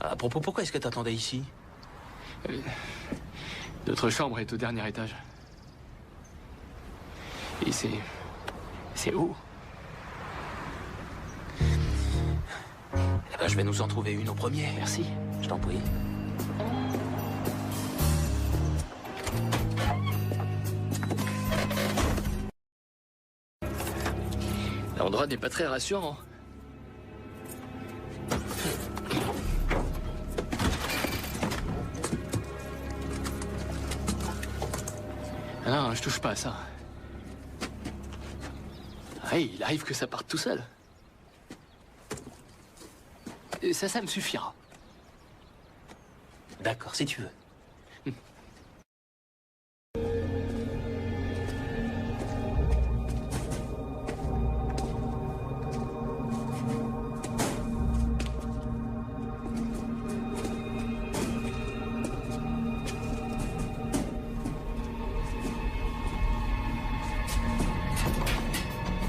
À propos, pourquoi est-ce que t'attendais ici? Notre chambre est au dernier étage. Et c'est haut. Eh ben, je vais nous en trouver une au premier. Merci. Je t'en prie. L'endroit n'est pas très rassurant. Ah non, je touche pas à ça. Ah, il arrive que ça parte tout seul. Et ça me suffira. D'accord, si tu veux.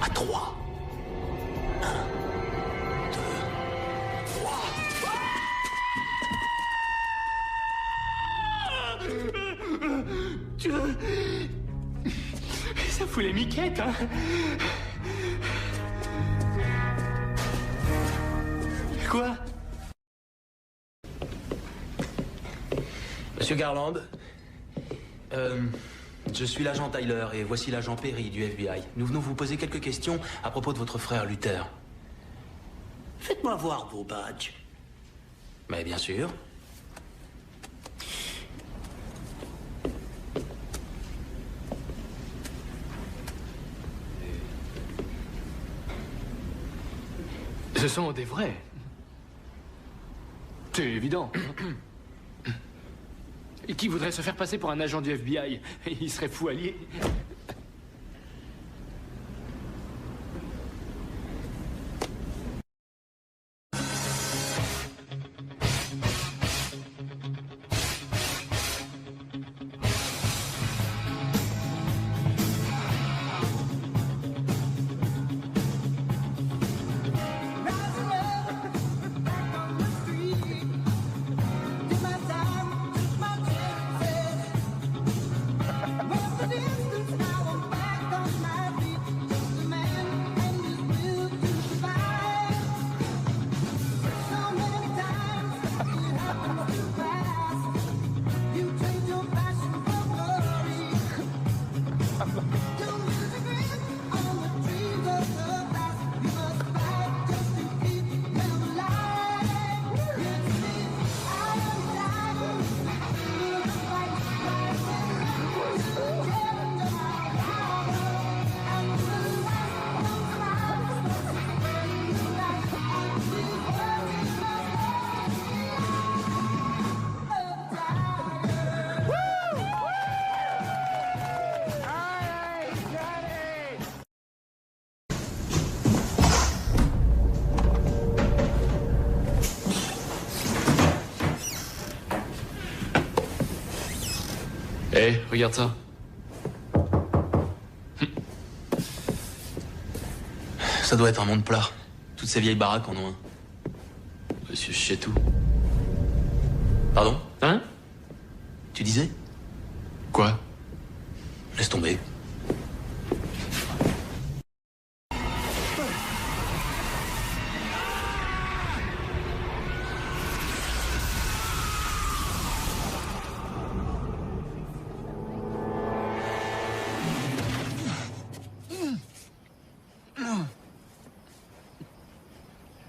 À 3. 1, 2, 3. Ça fout les miquettes, hein. Quoi? Monsieur Garland, je suis l'agent Tyler et voici l'agent Perry du FBI. Nous venons vous poser quelques questions à propos de votre frère Luther. Faites-moi voir vos badges. Mais bien sûr. Ce sont des vrais. C'est évident. Et qui voudrait se faire passer pour un agent du FBI? Il serait fou allié. Hé, regarde ça. Ça doit être un monde plat. Toutes ces vieilles baraques en ont un. Monsieur Chetou. Pardon? Hein? Tu disais? Quoi? Laisse tomber.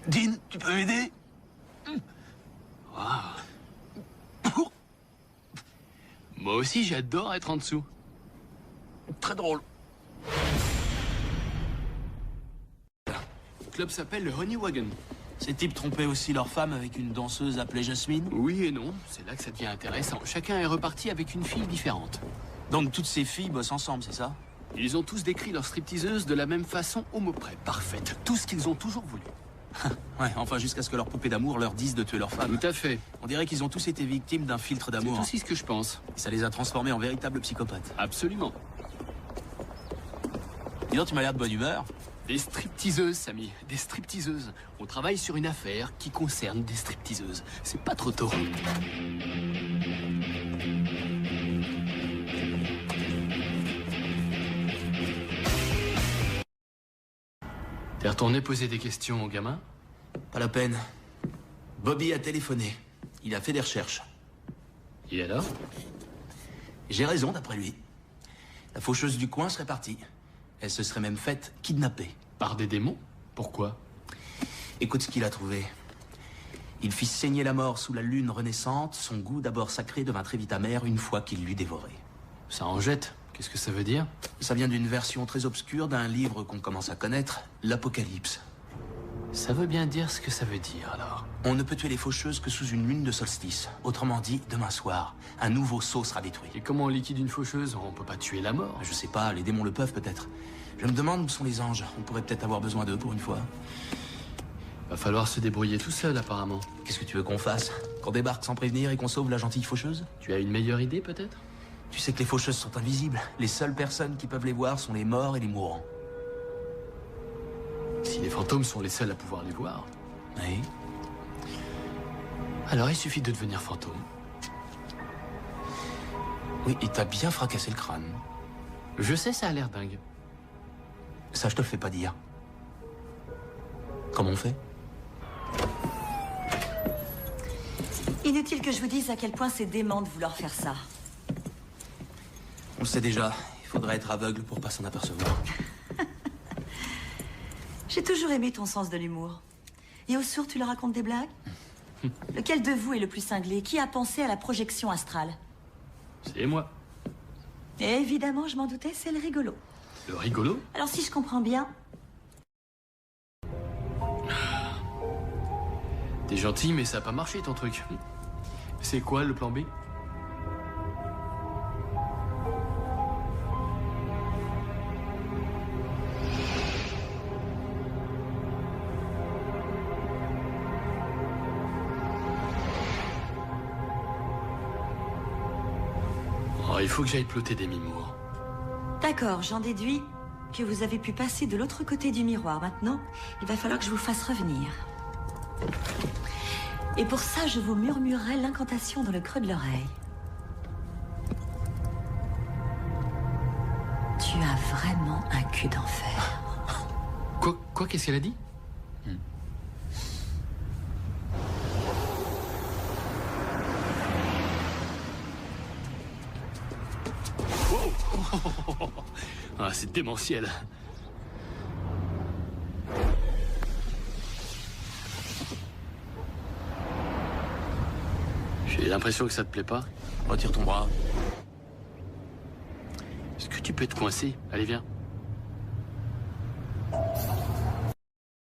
Dean, tu peux m'aider? Waouh. Moi aussi, j'adore être en dessous. Très drôle. Le club s'appelle le Honey Wagon. Ces types trompaient aussi leur femme avec une danseuse appelée Jasmine? Oui et non, c'est là que ça devient intéressant. Chacun est reparti avec une fille différente. Donc toutes ces filles bossent ensemble, c'est ça? Ils ont tous décrit leur stripteaseuse de la même façon au mot près. Parfaite. Tout ce qu'ils ont toujours voulu. Ouais, enfin jusqu'à ce que leur poupée d'amour leur dise de tuer leur femme. Tout à fait. On dirait qu'ils ont tous été victimes d'un filtre d'amour. C'est aussi ce que je pense. Et ça les a transformés en véritables psychopathes. Absolument. Dis donc, tu m'as l'air de bonne humeur. Des stripteaseuses, Samy, des stripteaseuses. On travaille sur une affaire qui concerne des stripteaseuses. C'est pas trop tôt. T'es retourné poser des questions au gamin? Pas la peine. Bobby a téléphoné. Il a fait des recherches. Et alors? J'ai raison, d'après lui. La faucheuse du coin serait partie. Elle se serait même faite kidnapper. Par des démons? Pourquoi? Écoute ce qu'il a trouvé. Il fit saigner la mort sous la lune renaissante. Son goût d'abord sacré devint très vite amer une fois qu'il l'eut dévoré. Ça en jette. Qu'est-ce que ça veut dire? Ça vient d'une version très obscure d'un livre qu'on commence à connaître, l'Apocalypse. Ça veut bien dire ce que ça veut dire, alors. On ne peut tuer les faucheuses que sous une lune de solstice. Autrement dit, demain soir, un nouveau sceau sera détruit. Et comment on liquide une faucheuse? On peut pas tuer la mort. Je sais pas, les démons le peuvent peut-être. Je me demande où sont les anges. On pourrait peut-être avoir besoin d'eux pour une fois. Va falloir se débrouiller tout seul, apparemment. Qu'est-ce que tu veux qu'on fasse? Qu'on débarque sans prévenir et qu'on sauve la gentille faucheuse? Tu as une meilleure idée, peut-être? Tu sais que les faucheuses sont invisibles. Les seules personnes qui peuvent les voir sont les morts et les mourants. Si les fantômes sont les seuls à pouvoir les voir, Oui. alors il suffit de devenir fantôme. Oui, et t'as bien fracassé le crâne. Je sais, ça a l'air dingue. Ça, je te le fais pas dire. Comment on fait? Inutile que je vous dise à quel point c'est dément de vouloir faire ça. On le sait déjà. Il faudrait être aveugle pour pas s'en apercevoir. J'ai toujours aimé ton sens de l'humour. Et au sourd, tu leur racontes des blagues? Lequel de vous est le plus cinglé? Qui a pensé à la projection astrale? C'est moi. Et évidemment, je m'en doutais, c'est le rigolo. Le rigolo? Alors si je comprends bien, T'es gentil, mais ça a pas marché, ton truc. C'est quoi, le plan B? Oh, il faut que j'aille ploter des mimours. d'accord, j'en déduis que vous avez pu passer de l'autre côté du miroir. Maintenant, il va falloir que je vous fasse revenir. Et pour ça, je vous murmurerai l'incantation dans le creux de l'oreille. Tu as vraiment un cul d'enfer. Quoi, qu'est-ce qu'elle a dit? Wow. Ah, c'est démentiel. J'ai l'impression que ça te plaît pas. Retire ton bras. Est-ce que tu peux te coincer? Allez, viens.